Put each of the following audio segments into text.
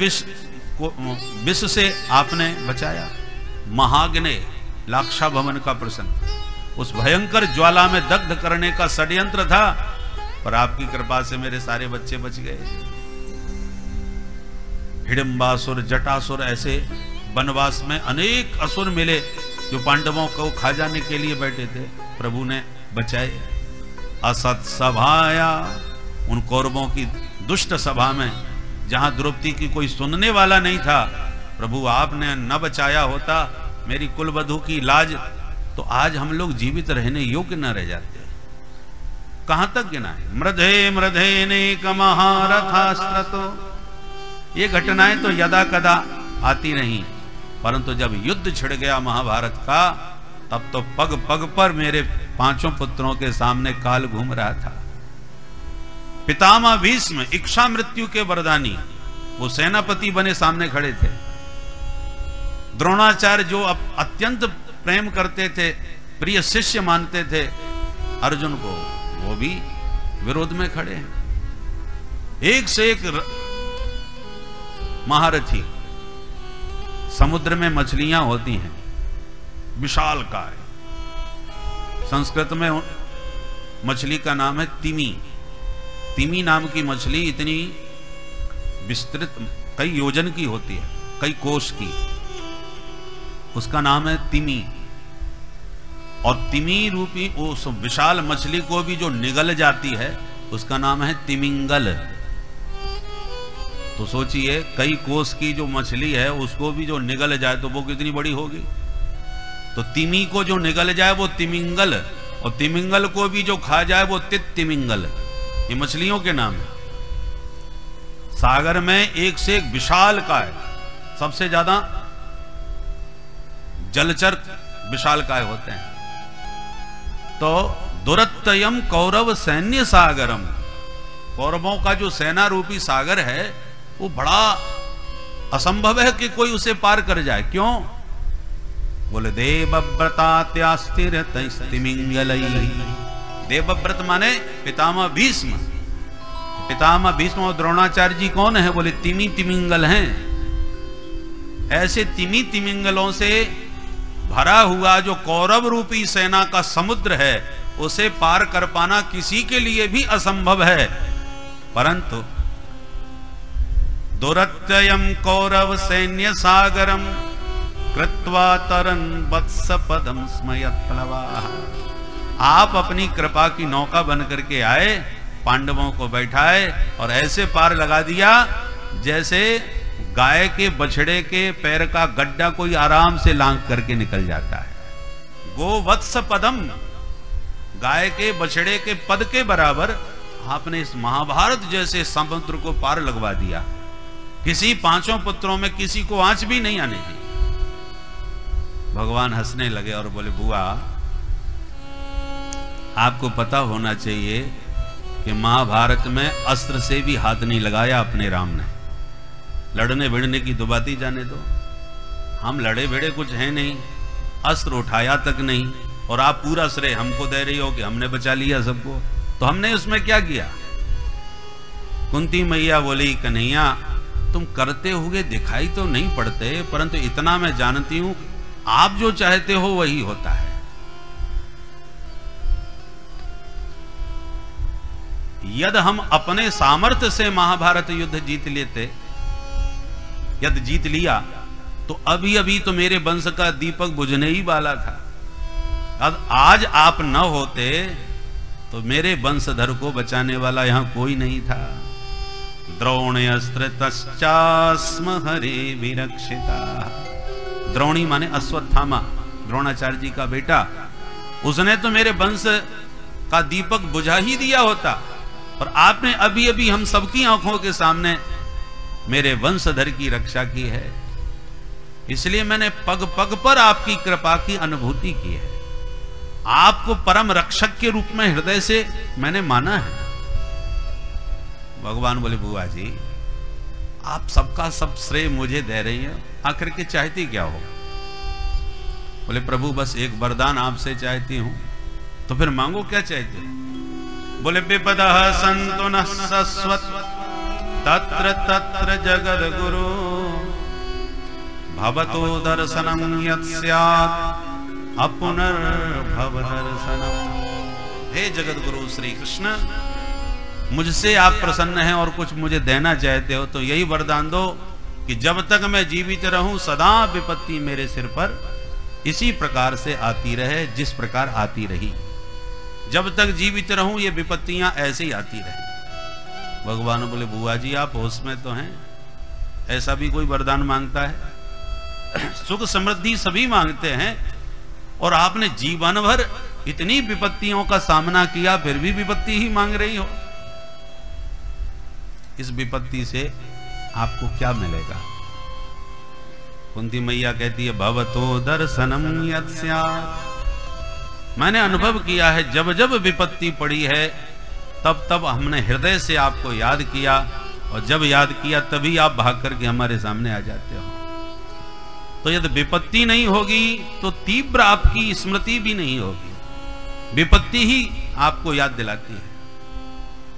विष से आपने बचाया। महाग्ने लाक्षा भवन का प्रसंग, उस भयंकर ज्वाला में दग्ध करने का षड्यंत्र था, पर आपकी कृपा से मेरे सारे बच्चे बच गए। हिडिंबासुर, जटासुर, ऐसे वनवास में अनेक असुर मिले जो पांडवों को खा जाने के लिए बैठे थे, प्रभु ने बचाए। असत सभाया, उन कौरवों की दुष्ट सभा में जहां द्रौपदी की कोई सुनने वाला नहीं था, प्रभु आपने न बचाया होता मेरी कुलवधु की लाज, तो आज हम लोग जीवित रहने योग्य न रह जाते। कहां तक गिना है? मृधे मृधे नेक महारथास्त्रतो, ये घटनाएं तो यदा कदा आती नहीं, परंतु जब युद्ध छिड़ गया महाभारत का, तब तो पग पग पर मेरे पांचों पुत्रों के सामने काल घूम रहा था। पितामह भीष्म इच्छा मृत्यु के वरदानी, वो सेनापति बने सामने खड़े थे। द्रोणाचार्य जो अत्यंत प्रेम करते थे, प्रिय शिष्य मानते थे अर्जुन को, वो भी विरोध में खड़े हैं। एक से एक महारथी। समुद्र में मछलियां होती हैं विशालकाय, संस्कृत में मछली का नाम है तिमी। तिमी नाम की मछली इतनी विस्तृत, कई योजन की होती है, कई कोष की, उसका नाम है तिमी। और तिमी रूपी उस विशाल मछली को भी जो निगल जाती है, उसका नाम है तिमिंगल। तो सोचिए, कई कोस की जो मछली है उसको भी जो निगल जाए तो वो कितनी बड़ी होगी। तो तिमी को जो निगल जाए वो तिमिंगल, और तिमिंगल को भी जो खा जाए वो तिमिंगल। ये मछलियों के नाम है। सागर में एक से एक विशाल काय, सबसे ज्यादा जलचर विशालकाय होते हैं। तो दुरत्ययम कौरव सैन्य सागरम, कौरवों का जो सेना रूपी सागर है वो बड़ा असंभव है कि कोई उसे पार कर जाए। क्यों? बोले देवव्रतात्यास्तिरतिमिंगलैः। देवव्रत माने पितामह भीष्म। पितामह भीष्म और द्रोणाचार्य जी कौन है? बोले तिमी तिमिंगल हैं। ऐसे तिमी तिमिंगलों से भरा हुआ जो कौरव रूपी सेना का समुद्र है, उसे पार कर पाना किसी के लिए भी असंभव है। परंतु दुरत्ययम कौरव सैन्य सागरम कृत्वा तरन वत्स पदम स्मयत्प्लवाः। आप अपनी कृपा की नौका बन करके आए, पांडवों को बैठाए और ऐसे पार लगा दिया जैसे गाय के बछड़े के पैर का गड्ढा कोई आराम से लांघ करके निकल जाता है। गोवत्स पदम, गाय के बछड़े के पद के बराबर आपने इस महाभारत जैसे समुद्र को पार लगवा दिया। किसी पांचों पुत्रों में किसी को आंच भी नहीं आने दी। भगवान हंसने लगे और बोले, बुआ आपको पता होना चाहिए कि महाभारत में अस्त्र से भी हाथ नहीं लगाया अपने राम ने। लड़ने भिड़ने की तो बात ही जाने दो, हम लड़े भिड़े कुछ है नहीं, अस्त्र उठाया तक नहीं, और आप पूरा श्रेय हमको दे रही हो कि हमने बचा लिया सबको। तो हमने उसमें क्या किया? कुंती मैया बोली, कन्हैया तुम करते हुए दिखाई तो नहीं पड़ते, परंतु इतना मैं जानती हूं, आप जो चाहते हो वही होता है। यदि हम अपने सामर्थ्य से महाभारत युद्ध जीत लेते, यदि जीत लिया, तो अभी अभी तो मेरे वंश का दीपक बुझने ही वाला था। अब आज आप न होते तो मेरे वंशधर को बचाने वाला यहां कोई नहीं था। द्रोण्यस्त्रतश्चास्म हरे विरक्षिता। द्रोणी माने अश्वत्थामा, द्रोणाचार्य जी का बेटा, उसने तो मेरे वंश का दीपक बुझा ही दिया होता, और आपने अभी अभी हम सबकी आंखों के सामने मेरे वंशधर की रक्षा की है। इसलिए मैंने पग पग पर आपकी कृपा की अनुभूति की है। आपको परम रक्षक के रूप में हृदय से मैंने माना है। भगवान बोले, बुआ जी आप सबका सब श्रेय मुझे दे रही हैं, आखिर के चाहती क्या हो? बोले, प्रभु बस एक वरदान आपसे चाहती हूं। तो फिर मांगो, क्या चाहते हो? बोले, विपदः सन्तु नः शश्वत् तत्र तत्र जगद्गुरु भवतो दर्शनम यत् स्यात् अपुनर्भव दर्शनम। हे जगद्गुरु श्री कृष्ण, मुझसे आप प्रसन्न हैं और कुछ मुझे देना चाहते हो तो यही वरदान दो कि जब तक मैं जीवित रहूं सदा विपत्ति मेरे सिर पर इसी प्रकार से आती रहे जिस प्रकार आती रही। जब तक जीवित रहूं ये विपत्तियां ऐसे ही आती रहे। भगवान बोले बुआ जी आप होश में तो हैं, ऐसा भी कोई वरदान मांगता है? सुख समृद्धि सभी मांगते हैं और आपने जीवन भर इतनी विपत्तियों का सामना किया फिर भी विपत्ति ही मांग रही हो। इस विपत्ति से आपको क्या मिलेगा? कुंती मैया कहती है भवतो दर्शनम यत् स्यात्। मैंने अनुभव किया है जब जब विपत्ति पड़ी है तब तब हमने हृदय से आपको याद किया और जब याद किया तभी आप भाग करके हमारे सामने आ जाते हो। तो यदि विपत्ति नहीं होगी तो तीव्र आपकी स्मृति भी नहीं होगी। विपत्ति ही आपको याद दिलाती है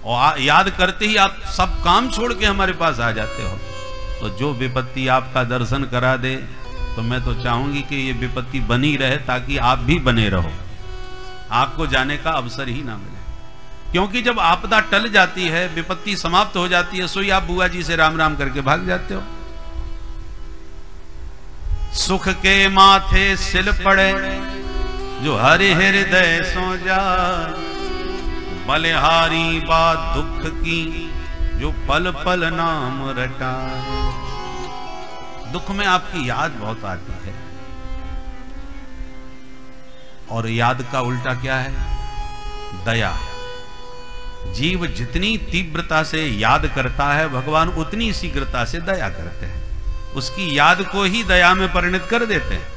और याद करते ही आप सब काम छोड़ के हमारे पास आ जाते हो। तो जो विपत्ति आपका दर्शन करा दे तो मैं तो चाहूंगी कि ये विपत्ति बनी रहे ताकि आप भी बने रहो, आपको जाने का अवसर ही ना मिले। क्योंकि जब आपदा टल जाती है, विपत्ति समाप्त हो जाती है, सोई आप बुआ जी से राम राम करके भाग जाते हो। सुख के माथे सिल पड़े जो हरि हृदय सो जाए, बलिहारी बात दुख की जो पल पल नाम रटाए। दुख में आपकी याद बहुत आती है और याद का उल्टा क्या है? दया। जीव जितनी तीव्रता से याद करता है भगवान उतनी शीघ्रता से दया करते हैं, उसकी याद को ही दया में परिणत कर देते हैं।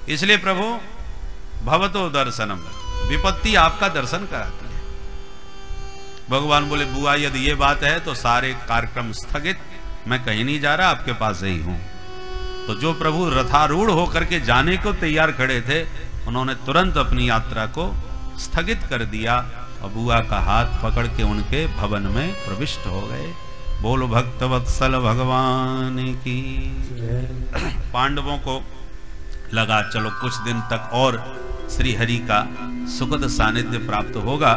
इसलिए प्रभु भवतो दर्शनम, विपत्ति आपका दर्शन कराती है। भगवान बोले बुआ यदि ये बात है तो सारे कार्यक्रम स्थगित, मैं कहीं नहीं जा रहा, आपके पास ही हूं। तो जो प्रभु रथारूढ़ होकर के जाने को तैयार खड़े थे उन्होंने तुरंत अपनी यात्रा को स्थगित कर दिया और बुआ का हाथ पकड़ के उनके भवन में प्रविष्ट हो गए। बोलो भक्त वत्सल भगवान की। पांडवों को लगा चलो कुछ दिन तक और श्री हरि का सुखद सानिध्य प्राप्त होगा,